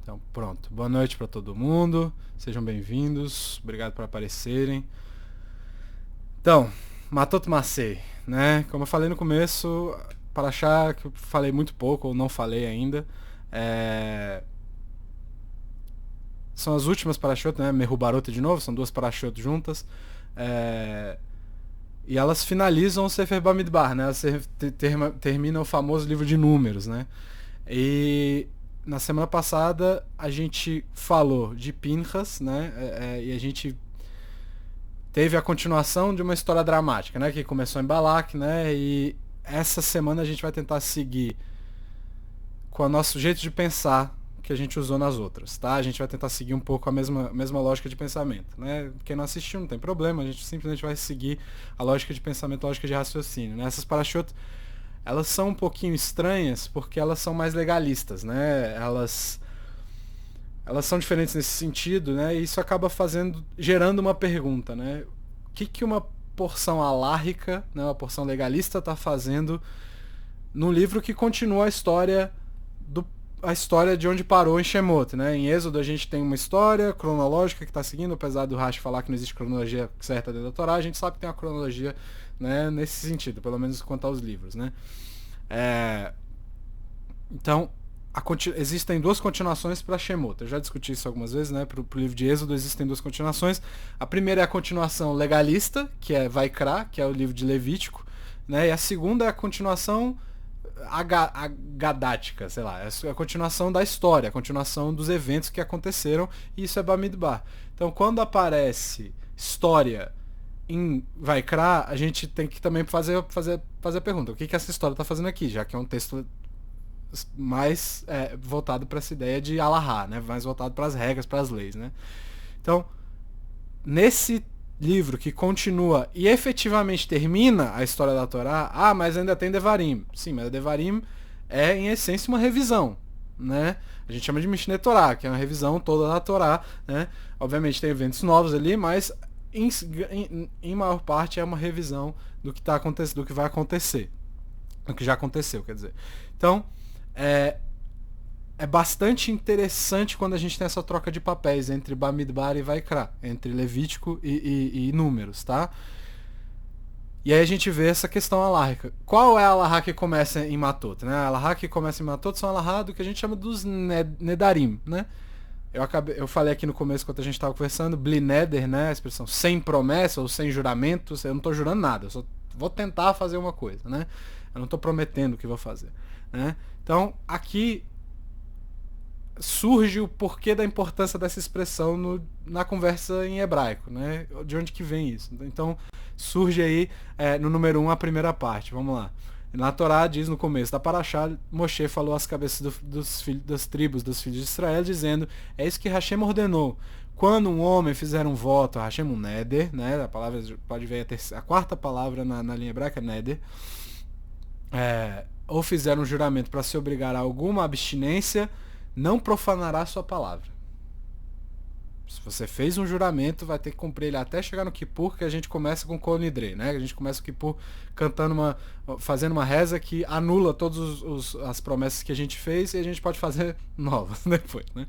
Então, pronto. Boa noite para todo mundo. Sejam bem-vindos. Obrigado por aparecerem. Então, Matot Masei, né? Como eu falei no começo, para achar que eu falei muito pouco ou não falei ainda, são as últimas Parashot, né? Mehubarot de novo, são duas Parashot juntas. E elas finalizam o Sefer Bamidbar, né? Elas terminam o famoso livro de números, né? E na semana passada a gente falou de Pinchas, né? E a gente teve a continuação de uma história dramática, né? Que começou em Balak, né? E essa semana a gente vai tentar seguir com o nosso jeito de pensar que a gente usou nas outras, tá? A gente vai tentar seguir um pouco a mesma lógica de pensamento, né? Quem não assistiu não tem problema, a gente simplesmente vai seguir a lógica de pensamento, a lógica de raciocínio, né? Essas Parashot, elas são um pouquinho estranhas porque elas são mais legalistas, né? Elas são diferentes nesse sentido, né? E isso acaba gerando uma pergunta, né? O que uma porção alárrica, né, uma porção legalista está fazendo num livro que continua a história de onde parou em Shemot, né? Em Êxodo a gente tem uma história cronológica que está seguindo, apesar do Rashi falar que não existe cronologia certa dentro da Torá, a gente sabe que tem uma cronologia, né, nesse sentido, pelo menos quanto aos livros, né? Então, existem duas continuações para Shemot. Eu já discuti isso algumas vezes, né? Para o livro de Êxodo existem duas continuações. A primeira é a continuação legalista, que é Vaikra, que é o livro de Levítico, né? E a segunda é a continuação agadática, sei lá, é a continuação da história, a continuação dos eventos que aconteceram, e isso é Bamidbar. Então, quando aparece história em Vaikra, a gente tem que também fazer a pergunta: o que essa história está fazendo aqui, já que é um texto mais voltado para essa ideia de Alahá, né? Mais voltado para as regras, para as leis, né? Então, nesse livro que continua e efetivamente termina a história da Torá, mas ainda tem Devarim. Sim, mas Devarim é em essência uma revisão, né? A gente chama de Mishneh Torah, que é uma revisão toda da Torá, né? Obviamente tem eventos novos ali, mas em maior parte é uma revisão do que do que vai acontecer, do que já aconteceu, quer dizer. Então, é bastante interessante quando a gente tem essa troca de papéis entre Bamidbar e Vaikra, entre Levítico e Números, tá? E aí a gente vê essa questão alárrica. Qual é a alahá que começa em Matot, né? A alahá que começa em Matot são alahá do que a gente chama dos Nedarim, né? Eu falei aqui no começo, quando a gente estava conversando, Bli Neder, né? A expressão sem promessa ou sem juramento. Eu não estou jurando nada, eu só vou tentar fazer uma coisa, né? Eu não estou prometendo o que vou fazer, né? Então, aqui surge o porquê da importância dessa expressão na conversa em hebraico, né? De onde que vem isso? Então, surge aí no número 1 a primeira parte. Vamos lá. Na Torá diz no começo da Parashá, Moshe falou às cabeças das tribos dos filhos de Israel, dizendo: é isso que Hashem ordenou. Quando um homem fizer um voto, Hashem um neder, né? A palavra pode ver a quarta palavra na linha hebraica, neder, ou fizer um juramento para se obrigar a alguma abstinência, não profanará sua palavra. Se você fez um juramento, vai ter que cumprir ele até chegar no Kippur, que a gente começa com Kol Nidre, né? A gente começa o Kippur fazendo uma reza que anula todas as promessas que a gente fez, e a gente pode fazer novas depois, né?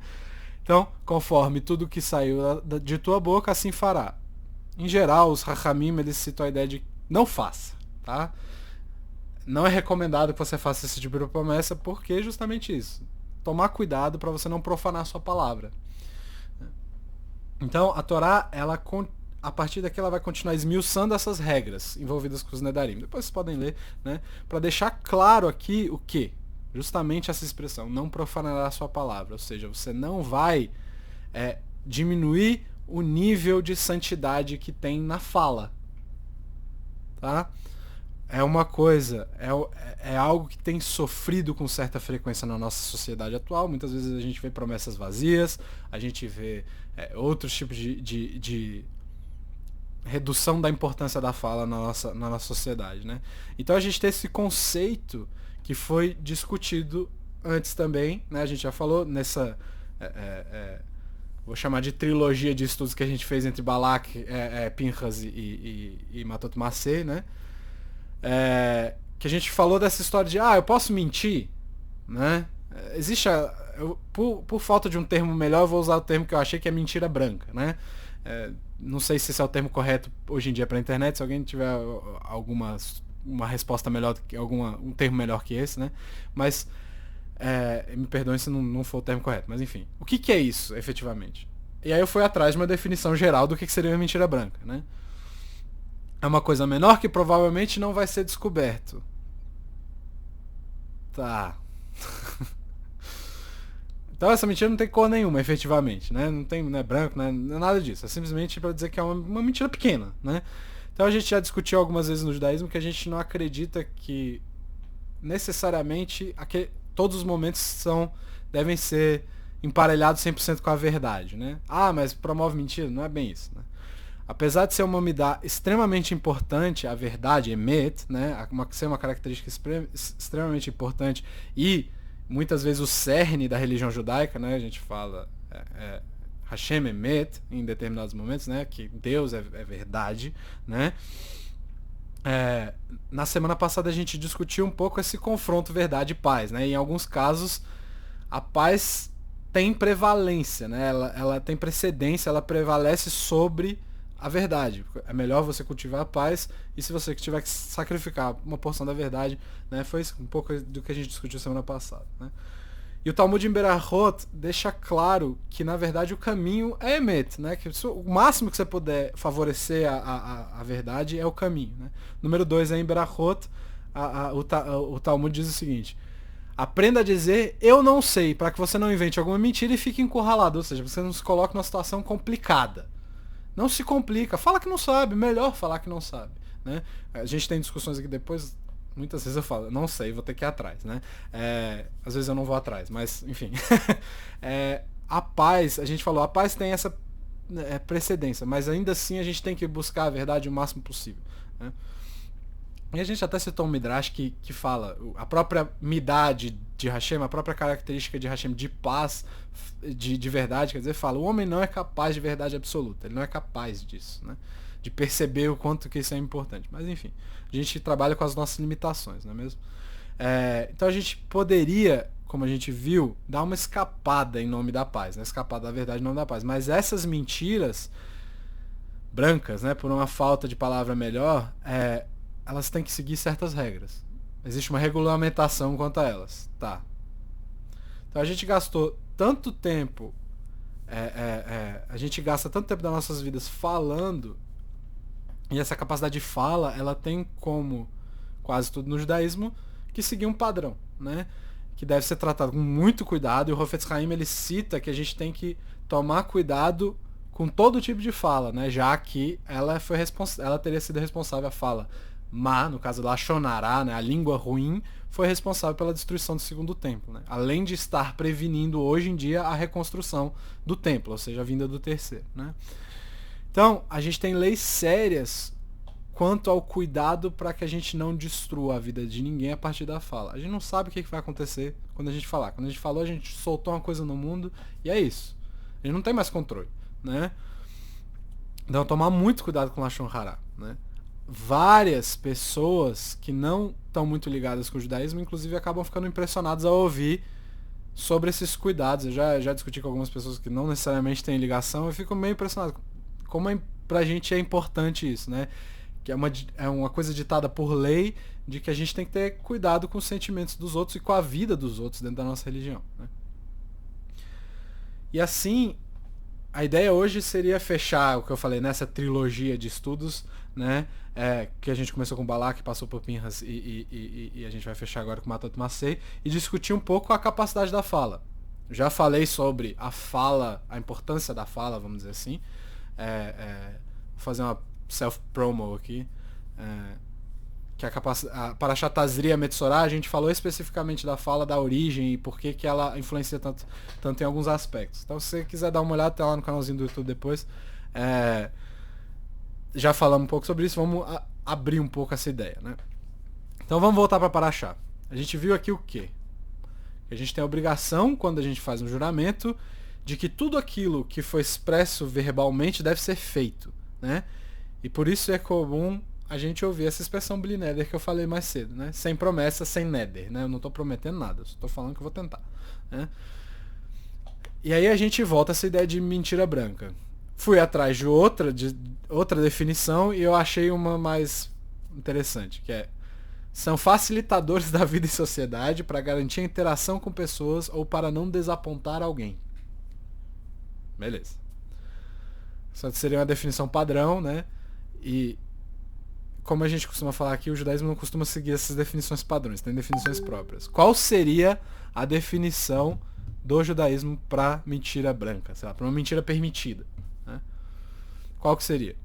Então, conforme tudo que saiu de tua boca, assim fará. Em geral, os Hachamim, eles citam a ideia de não faça, tá? Não é recomendado que você faça esse tipo de promessa, porque justamente isso. Tomar cuidado para você não profanar a sua palavra. Então, a Torá, a partir daqui, ela vai continuar esmiuçando essas regras envolvidas com os Nedarim. Depois vocês podem ler, né? Para deixar claro aqui o que? Justamente essa expressão, não profanará a sua palavra. Ou seja, você não vai diminuir o nível de santidade que tem na fala. Tá? É uma coisa, é algo que tem sofrido com certa frequência na nossa sociedade atual. Muitas vezes a gente vê promessas vazias, a gente vê outros tipos de redução da importância da fala na nossa sociedade, né? Então a gente tem esse conceito que foi discutido antes também, né? A gente já falou nessa vou chamar de trilogia de estudos que a gente fez entre Balak, Pinchas e Matot Masei, né? Que a gente falou dessa história de eu posso mentir, né? Existe por falta de um termo melhor, eu vou usar o termo que eu achei, que é mentira branca, né? Não sei se esse é o termo correto hoje em dia para a internet, se alguém tiver uma resposta melhor, um termo melhor que esse, né? Mas me perdoem se não for o termo correto, mas enfim. O que é isso, efetivamente? E aí eu fui atrás de uma definição geral do que seria uma mentira branca, né? É uma coisa menor que provavelmente não vai ser descoberto. Tá. Então essa mentira não tem cor nenhuma, efetivamente, né? Não é branco, não é nada disso. É simplesmente para dizer que é uma mentira pequena, né? Então a gente já discutiu algumas vezes no judaísmo que a gente não acredita que necessariamente todos os momentos devem ser emparelhados 100% com a verdade, né? Ah, mas promove mentira? Não é bem isso, né? Apesar de ser uma midá extremamente importante, a verdade, emet, né? Ser uma característica extremamente importante e muitas vezes o cerne da religião judaica, né? A gente fala Hashem emet em determinados momentos, né? Que Deus é verdade, né? Na semana passada a gente discutiu um pouco esse confronto verdade e paz, né? Em alguns casos a paz tem prevalência, né? Ela tem precedência, ela prevalece sobre a verdade. É melhor você cultivar a paz, e se você tiver que sacrificar uma porção da verdade, né? Foi um pouco do que a gente discutiu semana passada, né? E o Talmud em Berachot deixa claro que, na verdade, o caminho é Emet, né? Que o máximo que você puder favorecer a verdade é o caminho, né? Número 2 é em Berachot, o Talmud diz o seguinte: aprenda a dizer eu não sei, para que você não invente alguma mentira e fique encurralado, ou seja, você não se coloque numa situação complicada. Não se complica, fala que não sabe, melhor falar que não sabe, né? A gente tem discussões aqui depois, muitas vezes eu falo, não sei, vou ter que ir atrás, né? Às vezes eu não vou atrás, mas enfim. A paz, a gente falou, a paz tem essa precedência, mas ainda assim a gente tem que buscar a verdade o máximo possível, né? E a gente até citou um Midrash que fala, a própria midá de Hashem, a própria característica de Hashem de paz, de verdade, quer dizer, fala, o homem não é capaz de verdade absoluta, ele não é capaz disso, né? De perceber o quanto que isso é importante. Mas enfim, a gente trabalha com as nossas limitações, não é mesmo? Então a gente poderia, como a gente viu, dar uma escapada em nome da paz, né? Escapada da verdade em nome da paz. Mas essas mentiras brancas, né, por uma falta de palavra melhor, elas têm que seguir certas regras. Existe uma regulamentação quanto a elas. Tá. Então a gente gastou tanto tempo, a gente gasta tanto tempo das nossas vidas falando, e essa capacidade de fala, ela tem como quase tudo no judaísmo, que seguir um padrão, né? Que deve ser tratado com muito cuidado, e o Hafetz Haim, ele cita que a gente tem que tomar cuidado com todo tipo de fala, né? Já que ela teria sido responsável, a fala no caso da Shonará, né, a língua ruim, foi responsável pela destruição do segundo templo, né? Além de estar prevenindo hoje em dia a reconstrução do templo, ou seja, a vinda do terceiro, né? Então, a gente tem leis sérias quanto ao cuidado para que a gente não destrua a vida de ninguém a partir da fala. A gente não sabe o que vai acontecer quando a gente falar. Quando a gente falou, a gente soltou uma coisa no mundo e é isso. A gente não tem mais controle, né? Então, tomar muito cuidado com o Lashon Hara, né? Várias pessoas que não estão muito ligadas com o judaísmo, inclusive, acabam ficando impressionadas ao ouvir sobre esses cuidados. Eu já discuti com algumas pessoas que não necessariamente têm ligação, eu fico meio impressionado como pra gente é importante isso, né? Que é uma coisa ditada por lei, de que a gente tem que ter cuidado com os sentimentos dos outros e com a vida dos outros dentro da nossa religião, né? E assim, a ideia hoje seria fechar o que eu falei nessa trilogia de estudos, né? Que a gente começou com Balak, passou por Pinhas e a gente vai fechar agora com Matot Masei, e discutir um pouco a capacidade da fala. Já falei sobre a fala, a importância da fala, vamos dizer assim. Vou fazer uma self-promo aqui. Que a Parashat Tazria Metzorah, a gente falou especificamente da fala, da origem e por que ela influencia tanto em alguns aspectos. Então, se você quiser dar uma olhada, tá lá no canalzinho do YouTube depois. Já falamos um pouco sobre isso, vamos abrir um pouco essa ideia, né? Então vamos voltar para Parashá. A gente viu aqui o quê? Que a gente tem a obrigação, quando a gente faz um juramento, de que tudo aquilo que foi expresso verbalmente deve ser feito, né? E por isso é comum a gente ouvir essa expressão Bli Neder que eu falei mais cedo, né? Sem promessa, sem Neder, né? Eu não estou prometendo nada, eu só estou falando que eu vou tentar, né? E aí a gente volta a essa ideia de mentira branca. Fui atrás de outra definição e eu achei uma mais interessante, que é: são facilitadores da vida em sociedade para garantir a interação com pessoas ou para não desapontar alguém. Beleza. Essa seria uma definição padrão, né? E como a gente costuma falar aqui, o judaísmo não costuma seguir essas definições padrões, tem definições próprias. Qual seria a definição do judaísmo para mentira branca? Sei lá, para uma mentira permitida, né? Qual que seria?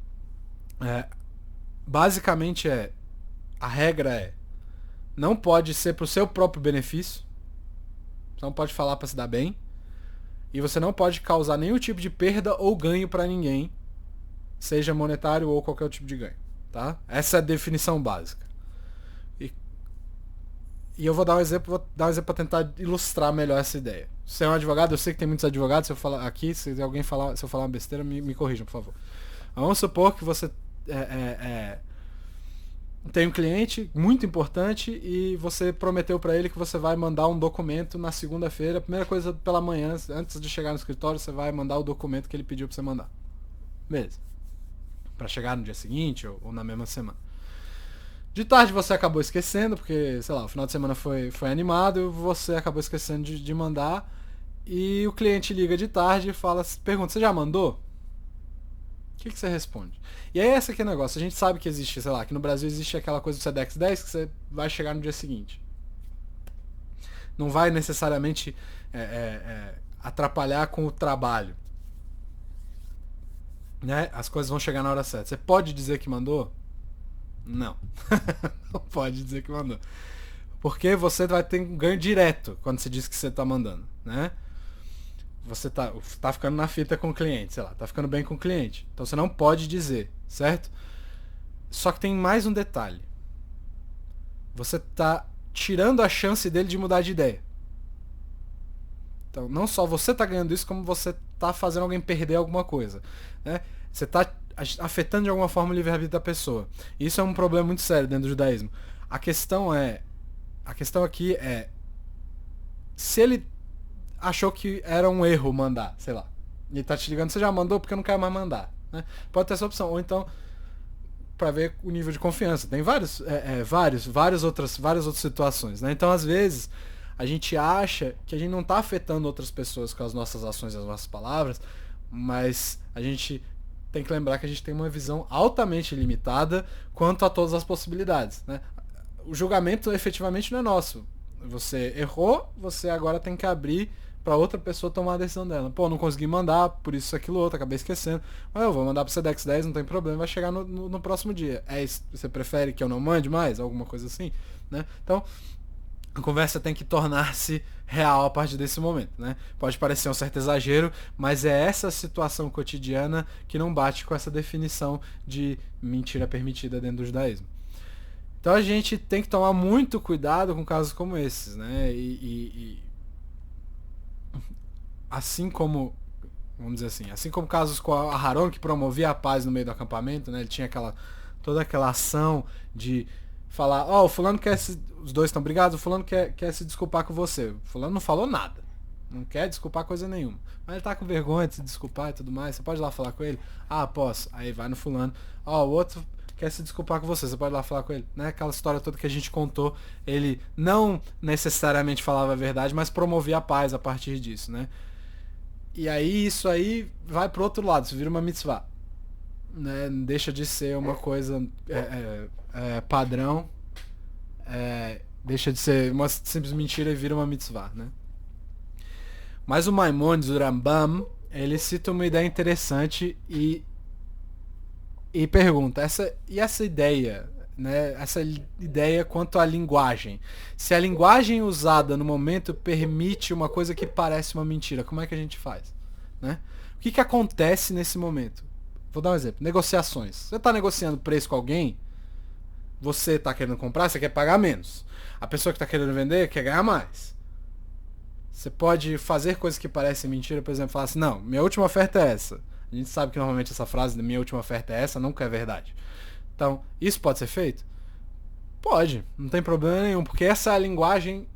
Basicamente a regra é: não pode ser para o seu próprio benefício, você não pode falar para se dar bem, e você não pode causar nenhum tipo de perda ou ganho para ninguém, seja monetário ou qualquer tipo de ganho, tá? Essa é a definição básica. E eu vou dar um exemplo para tentar ilustrar melhor essa ideia. Se é um advogado, eu sei que tem muitos advogados, se eu falar aqui, se eu falar uma besteira, me corrijam, por favor. Vamos supor que você tem um cliente muito importante e você prometeu para ele que você vai mandar um documento na segunda-feira. A primeira coisa pela manhã, antes de chegar no escritório, você vai mandar o documento que ele pediu para você mandar. Beleza. Para chegar no dia seguinte ou na mesma semana. De tarde você acabou esquecendo, porque, sei lá, o final de semana foi animado e você acabou esquecendo de mandar. E o cliente liga de tarde e pergunta: você já mandou? O que você responde? E aí esse aqui é o negócio. A gente sabe que existe, sei lá, que no Brasil existe aquela coisa do Sedex 10 que você vai chegar no dia seguinte. Não vai necessariamente atrapalhar com o trabalho, né? As coisas vão chegar na hora certa. Você pode dizer que mandou? Não. Não pode dizer que mandou. Porque você vai ter um ganho direto quando você diz que você está mandando, né? Você tá ficando na fita com o cliente, sei lá, tá ficando bem com o cliente. Então você não pode dizer, certo? Só que tem mais um detalhe. Você tá tirando a chance dele de mudar de ideia. Então não só você tá ganhando isso, como você tá fazendo alguém perder alguma coisa, né? Você tá afetando de alguma forma o livre-arbítrio da pessoa. E isso é um problema muito sério dentro do judaísmo. A questão aqui é: se ele achou que era um erro mandar, sei lá, e tá te ligando: você já mandou? Porque eu não quero mais mandar, né? Pode ter essa opção. Ou então, para ver o nível de confiança, tem várias outras situações, né? Então, às vezes, a gente acha que a gente não tá afetando outras pessoas com as nossas ações e as nossas palavras, mas a gente tem que lembrar que a gente tem uma visão altamente limitada quanto a todas as possibilidades, né? O julgamento efetivamente não é nosso. Você errou, você agora tem que abrir para outra pessoa tomar a decisão dela. Pô, não consegui mandar, por isso, aquilo, outro, acabei esquecendo. Mas eu vou mandar pro Sedex 10, não tem problema, vai chegar no próximo dia. Você prefere que eu não mande mais? Alguma coisa assim, né? Então, a conversa tem que tornar-se real a partir desse momento, né? Pode parecer um certo exagero, mas é essa situação cotidiana que não bate com essa definição de mentira permitida dentro do judaísmo. Então a gente tem que tomar muito cuidado com casos como esses, né? E assim como, vamos dizer assim, assim como casos com a Haron, que promovia a paz no meio do acampamento, né? Ele tinha toda aquela ação de falar: o fulano quer os dois estão brigados, o fulano quer se desculpar com você. O fulano não falou nada, não quer desculpar coisa nenhuma, mas ele tá com vergonha de se desculpar e tudo mais. Você pode ir lá falar com ele? Posso. Aí vai no fulano: o outro quer se desculpar com você pode ir lá falar com ele, né? Aquela história toda que a gente contou. Ele não necessariamente falava a verdade, mas promovia a paz a partir disso, né? E aí isso aí vai pro outro lado, isso vira uma mitzvah, né? Deixa de ser uma coisa padrão, deixa de ser uma simples mentira e vira uma mitzvah, né? Mas o Maimonides, o Rambam, ele cita uma ideia interessante e pergunta: essa ideia, né? Essa ideia quanto à linguagem. Se a linguagem usada no momento permite uma coisa que parece uma mentira, como é que a gente faz, né? O que acontece nesse momento? Vou dar um exemplo. Negociações. Você está negociando preço com alguém, você está querendo comprar, você quer pagar menos. A pessoa que está querendo vender quer ganhar mais. Você pode fazer coisas que parecem mentira, por exemplo, falar assim: não, minha última oferta é essa. A gente sabe que normalmente essa frase, minha última oferta é essa, nunca é verdade. Então, isso pode ser feito? Pode, não tem problema nenhum, porque essa é a linguagem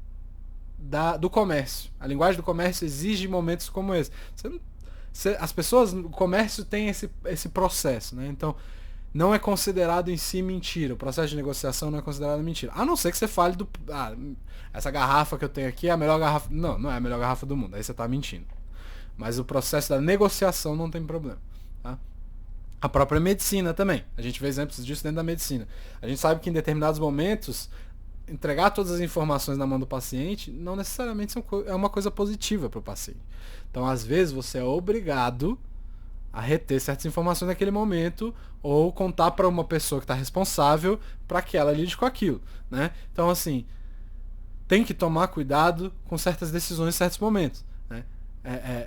do comércio. A linguagem do comércio exige momentos como esse. As pessoas, o comércio tem esse processo, né? Então, não é considerado em si mentira. O processo de negociação não é considerado mentira. A não ser que você fale essa garrafa que eu tenho aqui é a melhor garrafa. Não, não é a melhor garrafa do mundo. Aí você está mentindo. Mas o processo da negociação não tem problema. Tá? A própria medicina também. A gente vê exemplos disso dentro da medicina. A gente sabe que em determinados momentos, entregar todas as informações na mão do paciente não necessariamente é uma coisa positiva para o paciente. Então, às vezes, você é obrigado a reter certas informações naquele momento ou contar para uma pessoa que está responsável para que ela lide com aquilo. Né? Então, assim, tem que tomar cuidado com certas decisões em certos momentos. Né?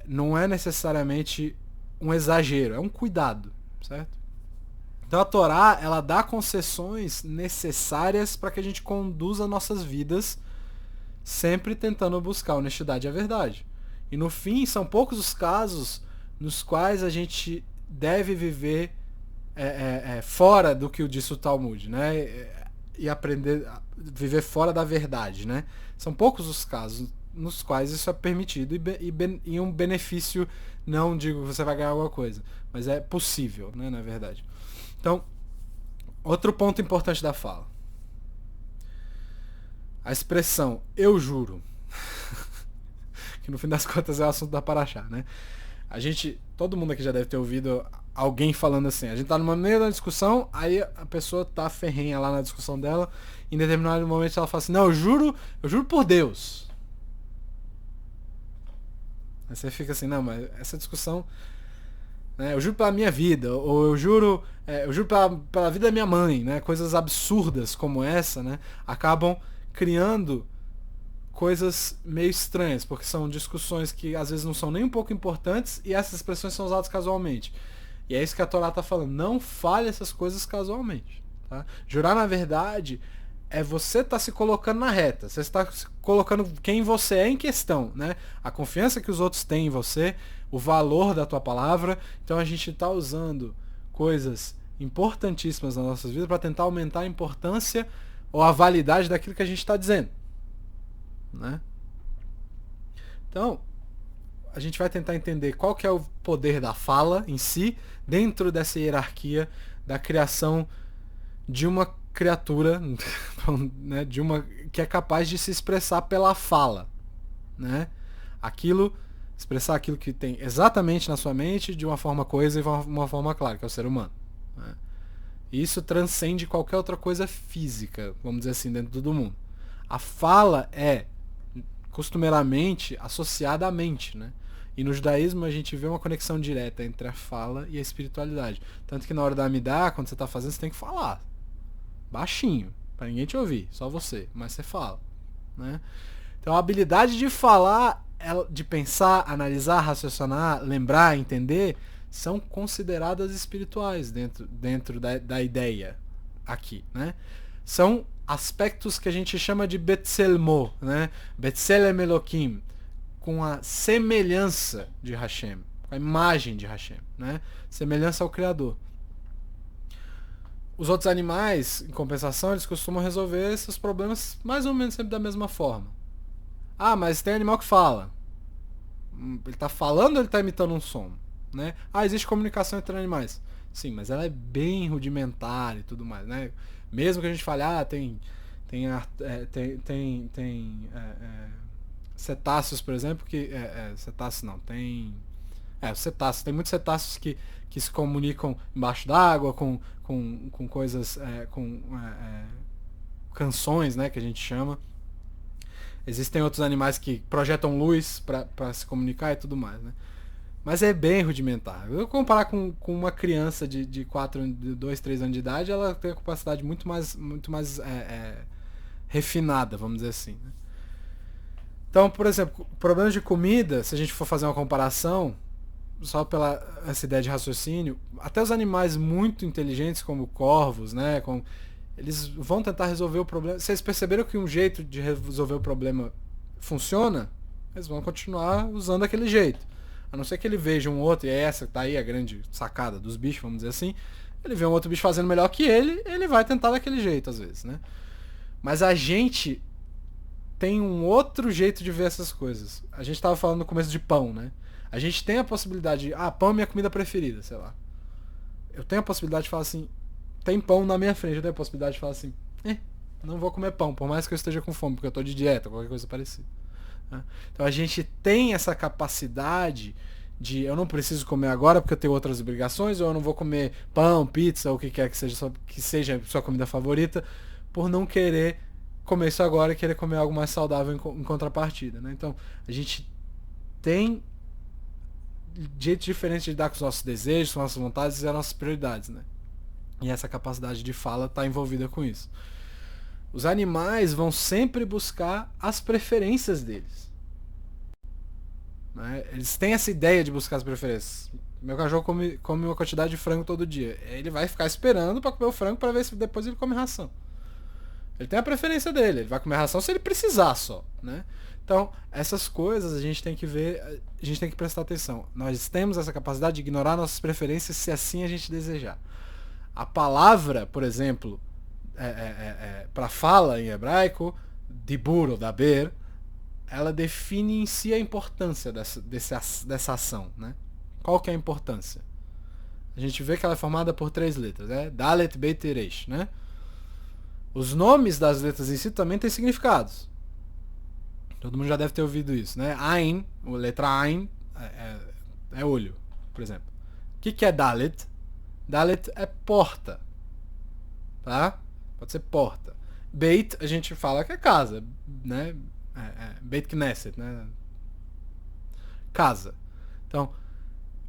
Não é necessariamente um exagero, é um cuidado. Certo? Então a Torá, ela dá concessões necessárias para que a gente conduza nossas vidas sempre tentando buscar a honestidade e a verdade. E no fim, são poucos os casos nos quais a gente deve viver fora do que diz o Talmud, né? E aprender a viver fora da verdade, né? São poucos os casos nos quais isso é permitido e um benefício, não digo que você vai ganhar alguma coisa, mas é possível, né, na verdade. Então, outro ponto importante da fala. A expressão eu juro, que no fim das contas é o assunto da Paraxá, né? Todo mundo aqui já deve ter ouvido alguém falando assim, a gente tá no meio da discussão, aí a pessoa tá ferrenha lá na discussão dela, em determinado momento ela fala assim, não, eu juro por Deus. Aí você fica assim, não, mas essa discussão, né, eu juro pela minha vida, ou eu juro pela vida da minha mãe, né, coisas absurdas como essa, né, acabam criando coisas meio estranhas, porque são discussões que às vezes não são nem um pouco importantes e essas expressões são usadas casualmente. E é isso que a Torá está falando, não fale essas coisas casualmente. Tá? Jurar na verdade é você estar se colocando na reta, você está se colocando quem você é em questão, né? A confiança que os outros têm em você, o valor da tua palavra. Então a gente está usando coisas importantíssimas nas nossas vidas para tentar aumentar a importância ou a validade daquilo que a gente está dizendo, né? Então, a gente vai tentar entender qual que é o poder da fala em si, dentro dessa hierarquia da criação de uma criatura, né, de uma que é capaz de se expressar pela fala, né? Expressar aquilo que tem exatamente na sua mente de uma forma coesa e uma forma clara, que é o ser humano. Né? E isso transcende qualquer outra coisa física, vamos dizer assim, dentro do mundo. A fala é costumeiramente associada à mente, né? E no judaísmo a gente vê uma conexão direta entre a fala e a espiritualidade. Tanto que na hora da Amidá, quando você está fazendo, você tem que falar. Baixinho, para ninguém te ouvir, só você, mas você fala. Né? Então a habilidade de falar, de pensar, analisar, raciocinar, lembrar, entender, são consideradas espirituais dentro da ideia aqui. Né? São aspectos que a gente chama de Betselmo, né? Betselem Elokim, com a semelhança de Hashem, com a imagem de Hashem, né? Semelhança ao Criador. Os outros animais, em compensação, eles costumam resolver esses problemas mais ou menos sempre da mesma forma. Ah, mas tem animal que fala. Ele está falando ou ele está imitando um som? Né? Ah, existe comunicação entre animais. Sim, mas ela é bem rudimentar e tudo mais, né? Mesmo que a gente fale, tem cetáceos, por exemplo, que cetáceos não, cetáceos, tem muitos cetáceos que se comunicam embaixo d'água com coisas, canções, né, que a gente chama. Existem outros animais que projetam luz para se comunicar e tudo mais, né? Mas é bem rudimentar. Eu vou comparar com uma criança de 2, 3 anos de idade, ela tem uma capacidade muito mais refinada, vamos dizer assim. Né? Então, por exemplo, problemas de comida, se a gente for fazer uma comparação, só pela essa ideia de raciocínio, até os animais muito inteligentes, como corvos, né, eles vão tentar resolver o problema. Vocês perceberam que um jeito de resolver o problema funciona? Eles vão continuar usando aquele jeito. A não ser que ele veja um outro, e essa tá aí a grande sacada dos bichos, vamos dizer assim. Ele vê um outro bicho fazendo melhor que ele vai tentar daquele jeito, às vezes, né? Mas a gente tem um outro jeito de ver essas coisas. A gente estava falando no começo de pão, né? A gente tem a possibilidade de, pão é minha comida preferida, sei lá. Eu tenho a possibilidade de falar assim, tem pão na minha frente, eu tenho a possibilidade de falar assim, não vou comer pão, por mais que eu esteja com fome, porque eu estou de dieta, qualquer coisa parecida. Né? Então a gente tem essa capacidade de, eu não preciso comer agora porque eu tenho outras obrigações, ou eu não vou comer pão, pizza, ou o que quer que seja sua comida favorita, por não querer comer isso agora e querer comer algo mais saudável em contrapartida. Né? Então a gente tem jeitos diferentes de lidar com os nossos desejos, com as nossas vontades e as nossas prioridades. Né? E essa capacidade de fala está envolvida com isso. Os animais vão sempre buscar as preferências deles. Né? Eles têm essa ideia de buscar as preferências. Meu cachorro come uma quantidade de frango todo dia. Ele vai ficar esperando para comer o frango para ver se depois ele come ração. Ele tem a preferência dele. Ele vai comer ração se ele precisar só. Né? Então, essas coisas a gente tem que ver, a gente tem que prestar atenção. Nós temos essa capacidade de ignorar nossas preferências se assim a gente desejar. A palavra, por exemplo, para fala em hebraico, dibur ou daber, ela define em si a importância dessa ação. Né? Qual que é a importância? A gente vê que ela é formada por 3 letras, né? Dalet, Beit e Resh, né? Os nomes das letras em si também têm significados. Todo mundo já deve ter ouvido isso, né? Ain, a letra Ain é olho, por exemplo. O que é Dalet? Dalet é porta, tá? Pode ser porta. Beit, a gente fala que é casa, né? Beit Knesset, né? Casa. Então,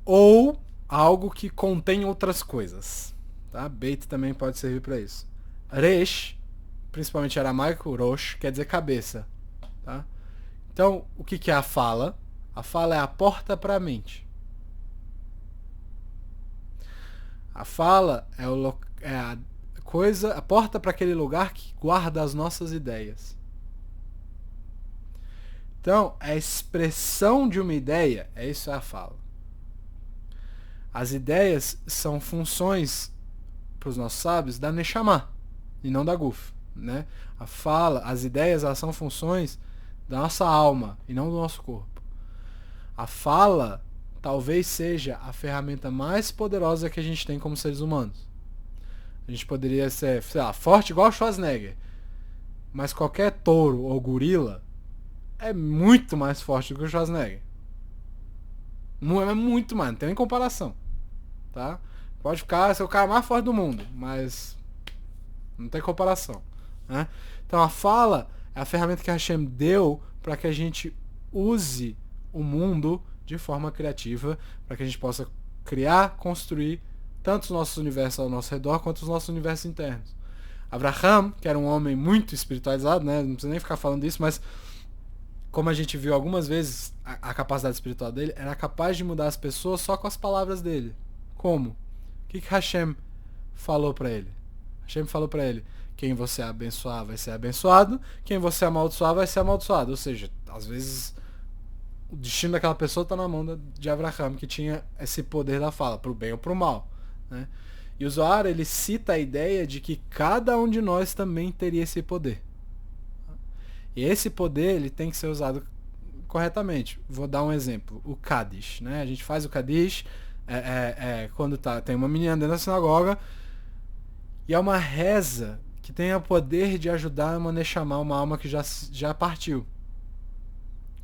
ou algo que contém outras coisas, tá? Beit também pode servir para isso. Resh, principalmente aramaico, Rosh, quer dizer cabeça, tá? Então, o que é a fala? A fala é a porta para a mente. A fala é a coisa, a porta para aquele lugar que guarda as nossas ideias. Então, a expressão de uma ideia, isso é a fala. As ideias são funções, para os nossos sábios, da Neshama, e não da Guf. Né? A fala, as ideias, elas são funções da nossa alma, e não do nosso corpo. A fala talvez seja a ferramenta mais poderosa que a gente tem como seres humanos. A gente poderia ser, sei lá, forte igual Schwarzenegger, mas qualquer touro ou gorila é muito mais forte do que o Schwarzenegger. É muito mais, não tem nem comparação. Tá? Pode ser o cara mais forte do mundo, mas não tem comparação. Né? Então a fala é a ferramenta que a Hashem deu para que a gente use o mundo de forma criativa, para que a gente possa criar, construir tanto os nossos universos ao nosso redor, quanto os nossos universos internos. Abraham, que era um homem muito espiritualizado, né? Não precisa nem ficar falando disso, mas como a gente viu algumas vezes, a capacidade espiritual dele era capaz de mudar as pessoas só com as palavras dele. Como? O que Hashem falou para ele? Hashem falou para ele, quem você abençoar vai ser abençoado, quem você amaldiçoar vai ser amaldiçoado. Ou seja, às vezes o destino daquela pessoa está na mão de Abraham, que tinha esse poder da fala, para o bem ou para o mal. Né? E o Zohar, ele cita a ideia de que cada um de nós também teria esse poder. E esse poder, ele tem que ser usado corretamente. Vou dar um exemplo. O Kaddish. Né? A gente faz o Kaddish quando tem uma menina dentro da sinagoga, e é uma reza que tem o poder de ajudar a Neshama, uma alma que já partiu.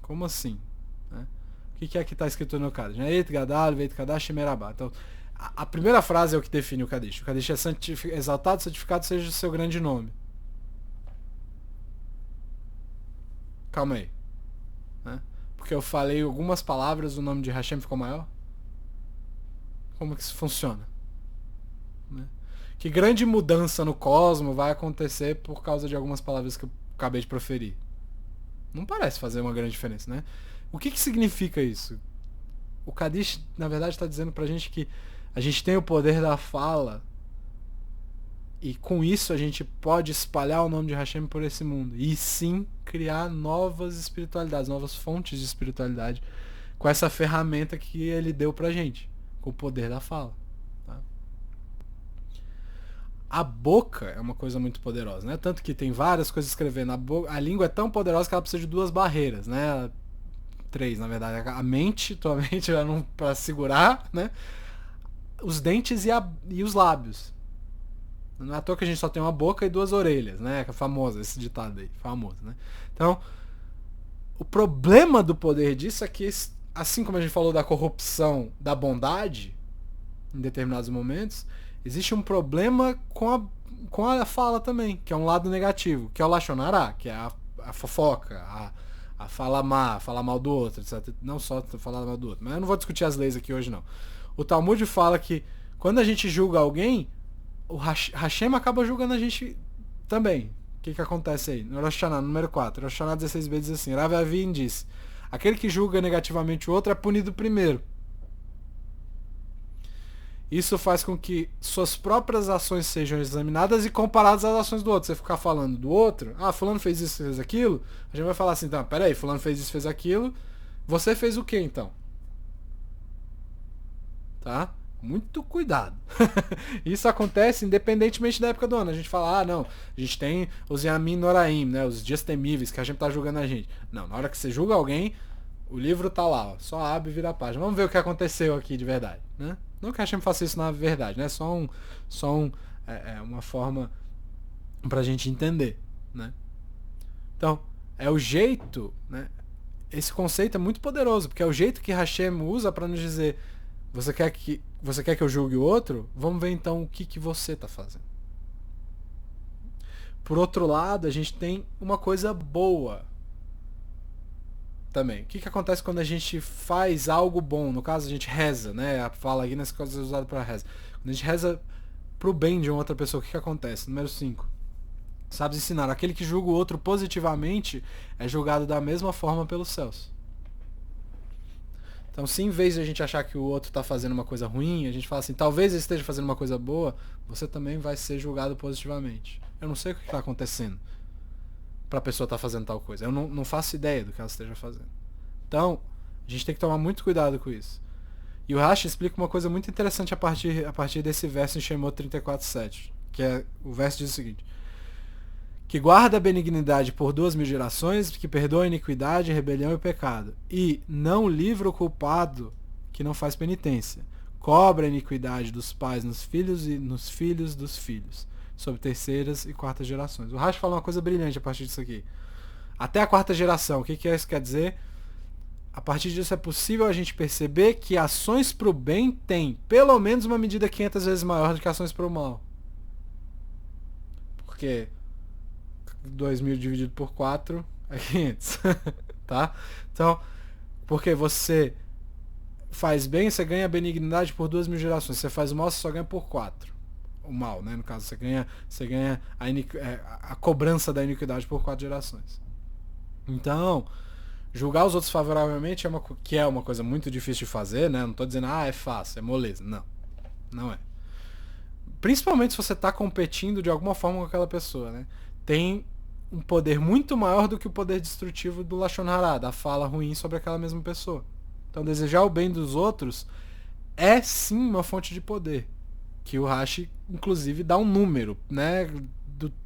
Como assim? Né? O que é que está escrito no Kaddish? Eit Gadal, Veit Kadash, Merabá. Então, a primeira frase é o que define o Kaddish. O Kaddish é exaltado, santificado seja o seu grande nome. Calma aí. Né? Porque eu falei algumas palavras, o nome de Hashem ficou maior? Como que isso funciona? Né? Que grande mudança no cosmos vai acontecer por causa de algumas palavras que eu acabei de proferir? Não parece fazer uma grande diferença, né? O que significa isso? O Kaddish, na verdade, está dizendo pra gente que a gente tem o poder da fala, e com isso a gente pode espalhar o nome de Hashem por esse mundo. E sim criar novas espiritualidades, novas fontes de espiritualidade com essa ferramenta que ele deu pra gente, com o poder da fala. Tá? A boca é uma coisa muito poderosa, né? Tanto que tem várias coisas escrevendo. A língua é tão poderosa que ela precisa de 2 barreiras, né? 3, na verdade. A mente, tua mente pra segurar, né? Os dentes e os lábios. Não é à toa que a gente só tem uma boca e 2 orelhas, né? Que é famoso esse ditado aí, famoso, né? Então, o problema do poder disso é que, assim como a gente falou da corrupção da bondade, em determinados momentos, existe um problema com a fala também, que é um lado negativo, que é o Lachonará, que é a fofoca, a falar mal do outro, etc. Não só falar mal do outro. Mas eu não vou discutir as leis aqui hoje, não. O Talmud fala que quando a gente julga alguém, o Hashem acaba julgando a gente também. O que acontece aí? No Rosh Hashanah, número 4. Rosh Hashanah 16b diz assim, Rav Avin diz, aquele que julga negativamente o outro é punido primeiro. Isso faz com que suas próprias ações sejam examinadas e comparadas às ações do outro. Você ficar falando do outro, fulano fez isso, fez aquilo, a gente vai falar assim, então, peraí, fulano fez isso, fez aquilo, você fez o que então? Tá? Muito cuidado. Isso acontece independentemente da época do ano. A gente fala, não, a gente tem os Yamin Noraim, né, os dias temíveis que a gente tá julgando a gente. Não, na hora que você julga alguém, o livro tá lá, ó, só abre e vira a página. Vamos ver o que aconteceu aqui de verdade, né? Não que a gente faça isso na verdade, né? Só uma forma pra gente entender, né? Então, é o jeito, né? Esse conceito é muito poderoso, porque é o jeito que Hashem usa para nos dizer, você quer que eu julgue o outro? Vamos ver então o que você tá fazendo. Por outro lado, a gente tem uma coisa boa também. O que acontece quando a gente faz algo bom? No caso, a gente reza, né? Fala aqui nessa coisa usada para reza. Quando a gente reza pro bem de uma outra pessoa, o que acontece? Número 5. Sabes ensinar, aquele que julga o outro positivamente é julgado da mesma forma pelos céus. Então, se em vez de a gente achar que o outro está fazendo uma coisa ruim, a gente fala assim, talvez ele esteja fazendo uma coisa boa, você também vai ser julgado positivamente. Eu não sei o que está acontecendo para a pessoa estar fazendo tal coisa. Eu não faço ideia do que ela esteja fazendo. Então, a gente tem que tomar muito cuidado com isso. E o Rashi explica uma coisa muito interessante a partir desse verso em Shemot 34:7, que é o verso diz o seguinte: que guarda a benignidade por 2000 gerações, que perdoa a iniquidade, rebelião e pecado, e não livra o culpado que não faz penitência, cobra a iniquidade dos pais nos filhos e nos filhos dos filhos, sobre terceiras e quartas gerações. O Rashi fala uma coisa brilhante a partir disso aqui. Até a quarta geração, o que isso quer dizer? A partir disso é possível a gente perceber que ações para o bem têm pelo menos uma medida 500 vezes maior do que ações para o mal. Porque 2000 dividido por 4 é 500. Tá? Então, porque você faz bem, você ganha benignidade por 2000 gerações. Você faz o mal, você só ganha por 4. O mal, né? No caso, você ganha a cobrança da iniquidade por 4 gerações. Então, julgar os outros favoravelmente é uma coisa muito difícil de fazer, né? Não tô dizendo, é fácil, é moleza. Não. Não é. Principalmente se você tá competindo de alguma forma com aquela pessoa, né? Tem um poder muito maior do que o poder destrutivo do Lashon Hará, da fala ruim sobre aquela mesma pessoa. Então, desejar o bem dos outros é sim uma fonte de poder. Que o Rashi, inclusive, dá um número, né?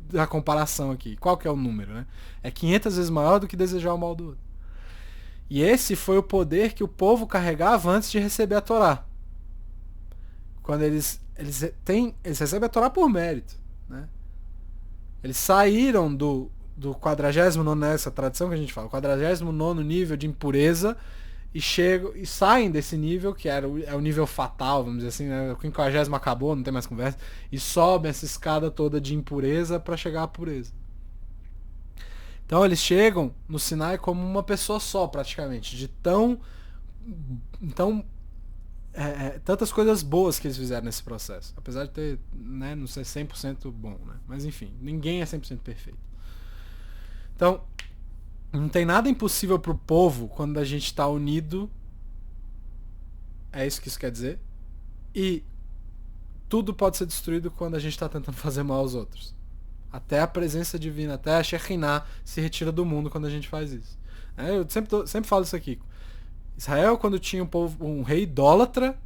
Da comparação aqui. Qual que é o número, né? É 500 vezes maior do que desejar o mal do outro. E esse foi o poder que o povo carregava antes de receber a Torá. Quando eles recebem a Torá por mérito, né? Eles saíram do 49º, essa tradição que a gente fala, 49º nível de impureza, e saem desse nível, que é o nível fatal, vamos dizer assim, né? O 50º acabou, não tem mais conversa, e sobem essa escada toda de impureza para chegar à pureza. Então eles chegam no Sinai como uma pessoa só, praticamente, de tantas coisas boas que eles fizeram nesse processo. Apesar de ter, né, não ser 100% bom, né? Mas enfim, ninguém é 100% perfeito. Então, não tem nada impossível pro povo quando a gente está unido. É isso que isso quer dizer. E tudo pode ser destruído quando a gente está tentando fazer mal aos outros. Até a presença divina, até a Shekhinah se retira do mundo quando a gente faz isso. Eu sempre falo isso aqui. Israel, quando tinha um rei idólatra,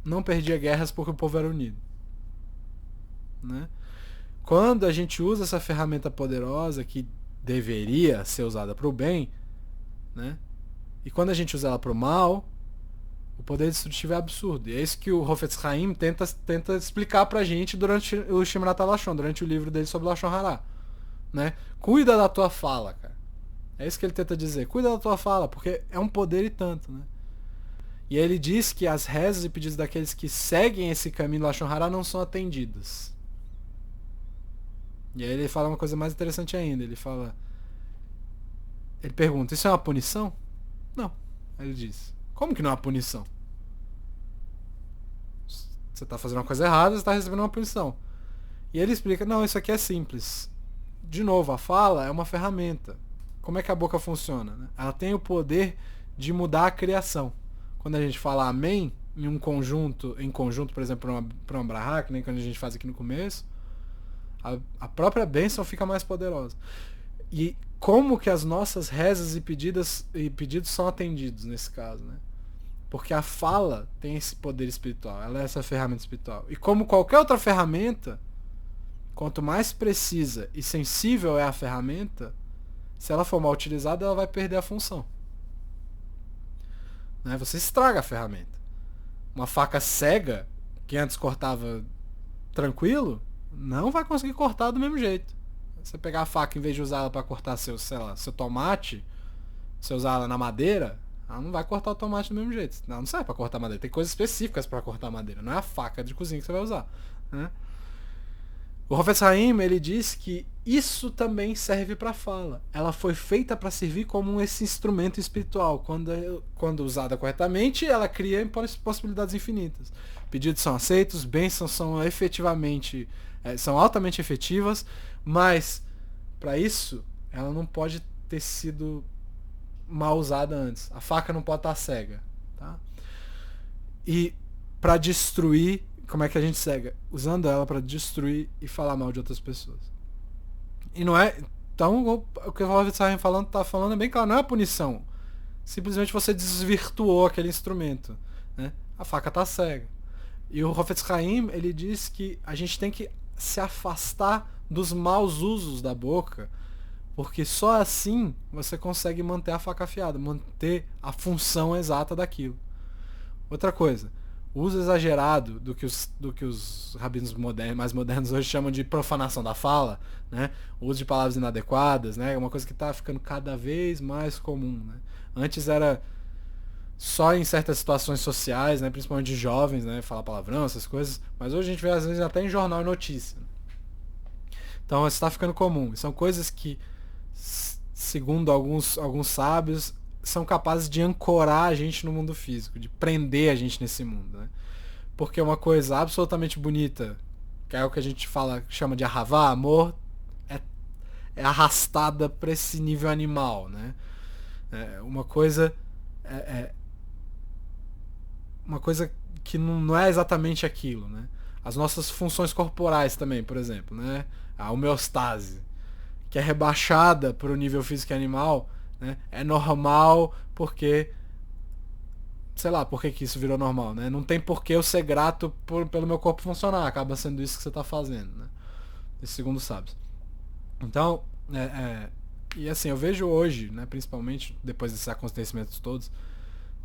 não perdia guerras porque o povo era unido. né? Quando a gente usa essa ferramenta poderosa que deveria ser usada para o bem, né? E quando a gente usa ela para o mal, o poder destrutivo é absurdo. E é isso que o Hafetz Haim tenta explicar pra gente durante o Shimrat HaLashon, durante o livro dele sobre Lashon Hara, né? Cuida da tua fala, cara. É isso que ele tenta dizer. Cuida da tua fala, porque é um poder e tanto, né? E aí ele diz que as rezas e pedidos daqueles que seguem esse caminho do Lashon Hara não são atendidas. E aí ele fala uma coisa mais interessante ainda. Ele pergunta, isso é uma punição? Não. Aí ele diz, como que não é uma punição? Você está fazendo uma coisa errada, você está recebendo uma punição. E ele explica, não, isso aqui é simples. De novo, a fala é uma ferramenta. Como é que a boca funciona? Né? Ela tem o poder de mudar a criação. Quando a gente fala amém, em conjunto, por exemplo, para uma brahá, que nem quando a gente faz aqui no começo, a própria bênção fica mais poderosa. E como que as nossas rezas e pedidos são atendidos nesse caso, né? Porque a fala tem esse poder espiritual, ela é essa ferramenta espiritual. E como qualquer outra ferramenta, quanto mais precisa e sensível é a ferramenta, se ela for mal utilizada, ela vai perder a função. Né? Você estraga a ferramenta. Uma faca cega, que antes cortava tranquilo, não vai conseguir cortar do mesmo jeito. Você pegar a faca, em vez de usar ela para cortar seu tomate, você usar ela na madeira, ela não vai cortar o tomate do mesmo jeito. Não serve para cortar madeira. Tem coisas específicas para cortar madeira. Não é a faca de cozinha que você vai usar. Né? O Hafetz Haim, ele diz que isso também serve para a fala. Ela foi feita para servir como esse instrumento espiritual. Quando usada corretamente, ela cria possibilidades infinitas. Pedidos são aceitos, bênçãos são efetivamente, são altamente efetivas, mas para isso ela não pode ter sido mal usada antes. A faca não pode estar cega. Tá? E para destruir, como é que a gente cega? Usando ela para destruir e falar mal de outras pessoas. E não é... Então, o que o Hafetz Haim tá falando é bem claro, não é punição. Simplesmente você desvirtuou aquele instrumento. Né? A faca tá cega. E o Hafetz Haim, ele diz que a gente tem que se afastar dos maus usos da boca, porque só assim você consegue manter a faca afiada, manter a função exata daquilo. Outra coisa, o uso exagerado do que os rabinos mais modernos hoje chamam de profanação da fala, né? O uso de palavras inadequadas, né? É uma coisa que está ficando cada vez mais comum. Né? Antes era só em certas situações sociais, né? Principalmente de jovens, né? Falar palavrão, essas coisas, mas hoje a gente vê às vezes até em jornal e notícia. Então isso está ficando comum. São coisas que, segundo alguns sábios, são capazes de ancorar a gente no mundo físico, de prender a gente nesse mundo. Né? Porque uma coisa absolutamente bonita, que é o que a gente chama de ahavá, amor, é arrastada para esse nível animal. Né? Uma coisa uma coisa que não é exatamente aquilo. Né? As nossas funções corporais também, por exemplo, né? A homeostase, que é rebaixada para o nível físico e animal, né? É normal porque, sei lá, por que isso virou normal, né? Não tem por que eu ser grato pelo meu corpo funcionar, acaba sendo isso que você está fazendo, né? Isso segundo sábios. Então, e assim, eu vejo hoje, né, principalmente depois desses acontecimentos todos,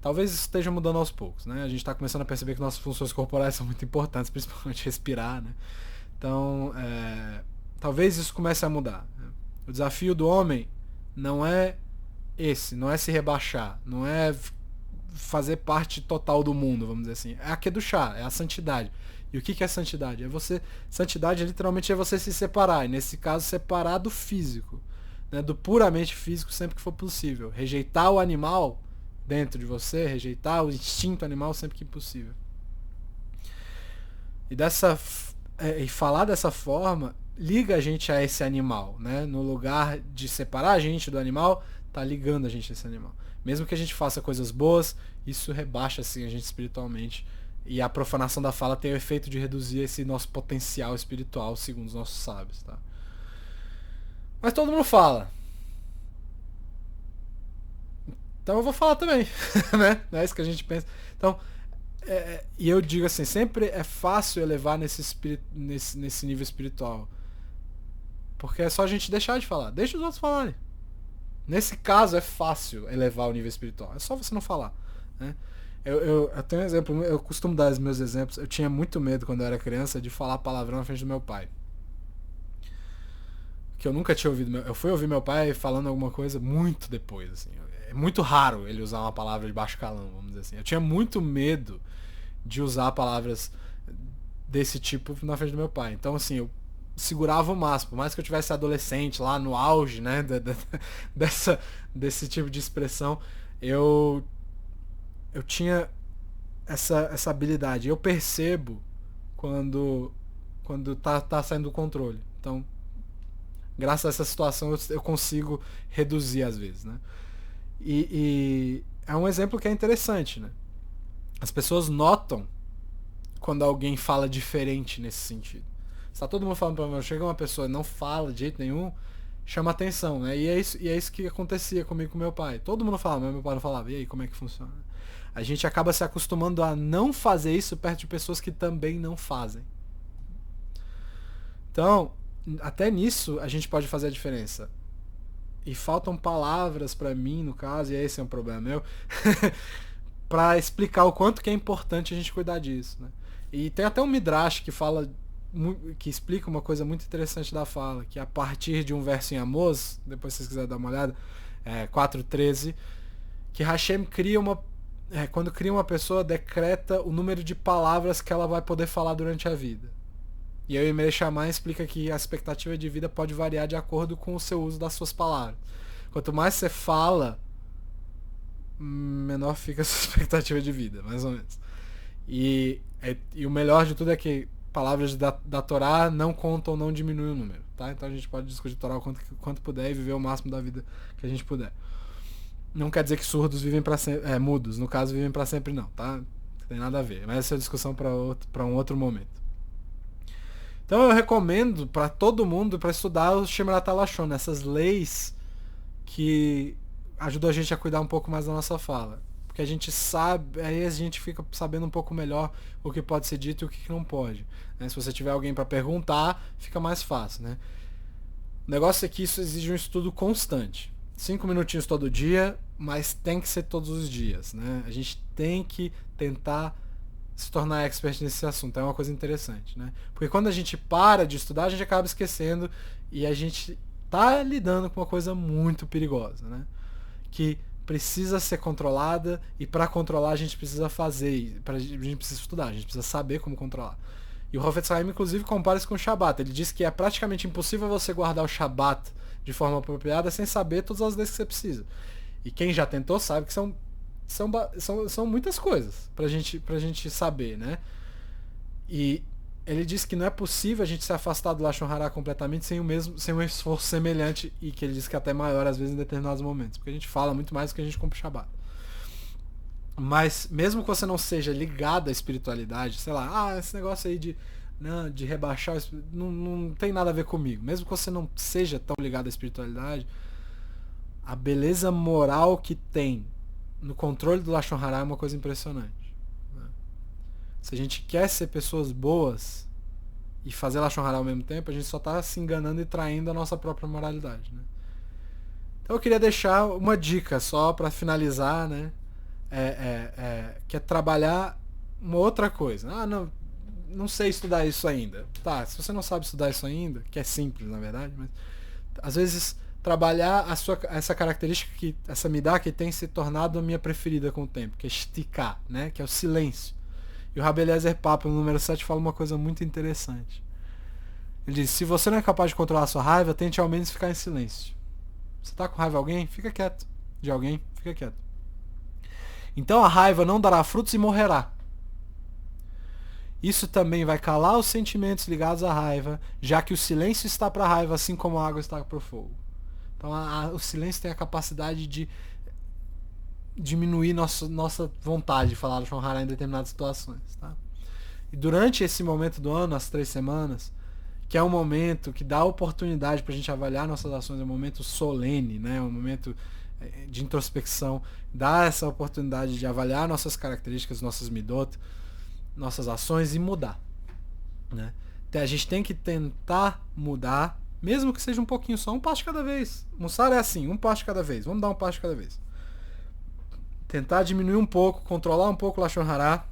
talvez isso esteja mudando aos poucos, né? A gente está começando a perceber que nossas funções corporais são muito importantes, principalmente respirar, né? Então, talvez isso comece a mudar. Né? O desafio do homem não é não é se rebaixar, não é fazer parte total do mundo, vamos dizer assim. É a Kedushá, é a santidade. E o que é santidade? Santidade literalmente é você se separar, e nesse caso separar do físico, né? Do puramente físico sempre que for possível. Rejeitar o animal dentro de você, rejeitar o instinto animal sempre que possível. E falar dessa forma liga a gente a esse animal, né? No lugar de separar a gente do animal, tá ligando a gente a esse animal. Mesmo que a gente faça coisas boas, isso rebaixa assim a gente espiritualmente. E a profanação da fala tem o efeito de reduzir esse nosso potencial espiritual, segundo os nossos sábios, tá? Mas todo mundo fala. Então eu vou falar também, né? Não é isso que a gente pensa. Então, E eu digo assim, sempre é fácil elevar nesse nível espiritual. Porque é só a gente deixar de falar. Deixa os outros falarem. Nesse caso é fácil elevar o nível espiritual. É só você não falar. Né? Eu tenho um exemplo, eu costumo dar os meus exemplos. Eu tinha muito medo quando eu era criança de falar palavrão na frente do meu pai. Que eu nunca tinha ouvido. Eu fui ouvir meu pai falando alguma coisa muito depois. Assim. É muito raro ele usar uma palavra de baixo calão, vamos dizer assim. Eu tinha muito medo de usar palavras desse tipo na frente do meu pai. Então, assim, eu segurava o máximo. Por mais que eu tivesse adolescente lá no auge, né, desse tipo de expressão, eu tinha essa habilidade. Eu percebo quando tá saindo do controle. Então, graças a essa situação, eu consigo reduzir às vezes, né? E é um exemplo que é interessante, né? As pessoas notam quando alguém fala diferente nesse sentido. Se tá todo mundo falando pra mim, chega uma pessoa e não fala de jeito nenhum, chama atenção, né? E é isso que acontecia comigo com meu pai. Todo mundo falava, mas meu pai não falava. E aí, como é que funciona? A gente acaba se acostumando a não fazer isso perto de pessoas que também não fazem. Então, até nisso a gente pode fazer a diferença. E faltam palavras pra mim, no caso, e esse é um problema meu, pra explicar o quanto que é importante a gente cuidar disso, né? E tem até um Midrash que explica uma coisa muito interessante da fala, que a partir de um verso em Amós, depois se vocês quiserem dar uma olhada, 4:13, que Hashem quando cria uma pessoa, decreta o número de palavras que ela vai poder falar durante a vida. E aí o Imre Shammai explica que a expectativa de vida pode variar de acordo com o seu uso das suas palavras. Quanto mais você fala, menor fica a sua expectativa de vida, mais ou menos. E o melhor de tudo é que palavras da Torá não contam, não diminuem o número, tá? Então a gente pode discutir Torá o quanto puder e viver o máximo da vida que a gente puder. Não quer dizer que surdos vivem para sempre, mudos, no caso, vivem para sempre não, tá? Não tem nada a ver, mas essa é a discussão para um outro momento. Então eu recomendo para todo mundo para estudar o Shemirat HaLashon, essas leis que ajudam a gente a cuidar um pouco mais da nossa fala. Porque a gente sabe, aí a gente fica sabendo um pouco melhor o que pode ser dito e o que não pode. Né? Se você tiver alguém para perguntar, fica mais fácil. Né? O negócio é que isso exige um estudo constante. 5 minutinhos todo dia, mas tem que ser todos os dias. Né? A gente tem que tentar se tornar expert nesse assunto. É uma coisa interessante. Né? Porque quando a gente para de estudar, a gente acaba esquecendo e a gente tá lidando com uma coisa muito perigosa. Né? Que precisa ser controlada e para controlar a gente precisa fazer, a gente precisa estudar, a gente precisa saber como controlar. E o Hafetz Haim inclusive compara isso com o Shabat. Ele diz que é praticamente impossível você guardar o Shabat de forma apropriada sem saber todas as leis que você precisa. E quem já tentou sabe que são muitas coisas pra gente saber, né? E ele diz que não é possível a gente se afastar do Lashon Hara completamente sem um esforço semelhante, e que ele diz que até maior às vezes em determinados momentos, porque a gente fala muito mais do que a gente cumpre o Shabbat. Mas mesmo que você não seja ligado à espiritualidade, sei lá, esse negócio aí de rebaixar, não tem nada a ver comigo. Mesmo que você não seja tão ligado à espiritualidade, a beleza moral que tem no controle do Lashon Hara é uma coisa impressionante. Se a gente quer ser pessoas boas e fazer Lashon Hara ao mesmo tempo, a gente só está se enganando e traindo a nossa própria moralidade. Né? Então eu queria deixar uma dica só para finalizar, né? Que é trabalhar uma outra coisa. Não sei estudar isso ainda. Tá, se você não sabe estudar isso ainda, que é simples na verdade, mas às vezes trabalhar essa característica, essa midá que tem se tornado a minha preferida com o tempo, que é shtiká, né? Que é o silêncio. E o Rabbi Eliezer Papo, no número 7, fala uma coisa muito interessante. Ele diz, se você não é capaz de controlar a sua raiva, tente ao menos ficar em silêncio. Você está com raiva de alguém? Fica quieto. De alguém? Fica quieto. Então a raiva não dará frutos e morrerá. Isso também vai calar os sentimentos ligados à raiva, já que o silêncio está para a raiva, assim como a água está para o fogo. Então o silêncio tem a capacidade de diminuir nossa vontade de falar do Lashon Hara em determinadas situações. Tá? E durante esse momento do ano, as 3 semanas, que é um momento que dá oportunidade para a gente avaliar nossas ações, é um momento solene, né? Um momento de introspecção, dar essa oportunidade de avaliar nossas características, nossas midot, nossas ações e mudar, né? Então, a gente tem que tentar mudar, mesmo que seja um pouquinho só, um passo de cada vez. Mussar é assim, um passo de cada vez. Vamos dar um passo de cada vez. Tentar diminuir um pouco, controlar um pouco o Lashon Hara.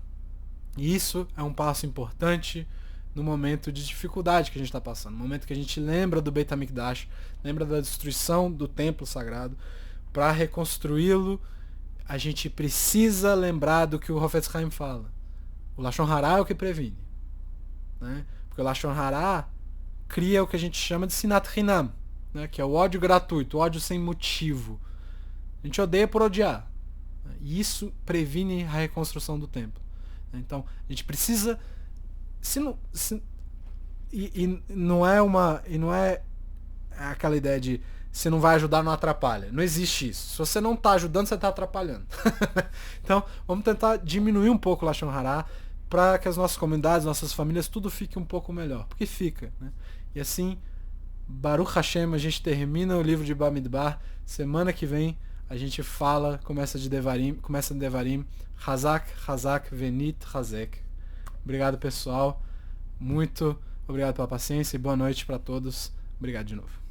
Isso é um passo importante no momento de dificuldade que a gente está passando. No momento que a gente lembra do Beit HaMikdash, lembra da destruição do templo sagrado. Para reconstruí-lo, a gente precisa lembrar do que o Hafetz Haim fala. O Lashon Hara é o que previne, né? Porque o Lashon Hara cria o que a gente chama de Sinat Hinam, né? Que é o ódio gratuito, o ódio sem motivo. A gente odeia por odiar. E isso previne a reconstrução do templo. Então, a gente precisa... não é aquela ideia de se não vai ajudar, não atrapalha. Não existe isso. Se você não está ajudando, você está atrapalhando. Então, vamos tentar diminuir um pouco o Lashon Hara para que as nossas comunidades, nossas famílias, tudo fique um pouco melhor. Porque fica, né? E assim, Baruch Hashem, a gente termina o livro de Bamidbar. Semana que vem a gente começa de Devarim, Hazak, Hazak, Venit, Hazek. Obrigado, pessoal. Muito obrigado pela paciência e boa noite para todos. Obrigado de novo.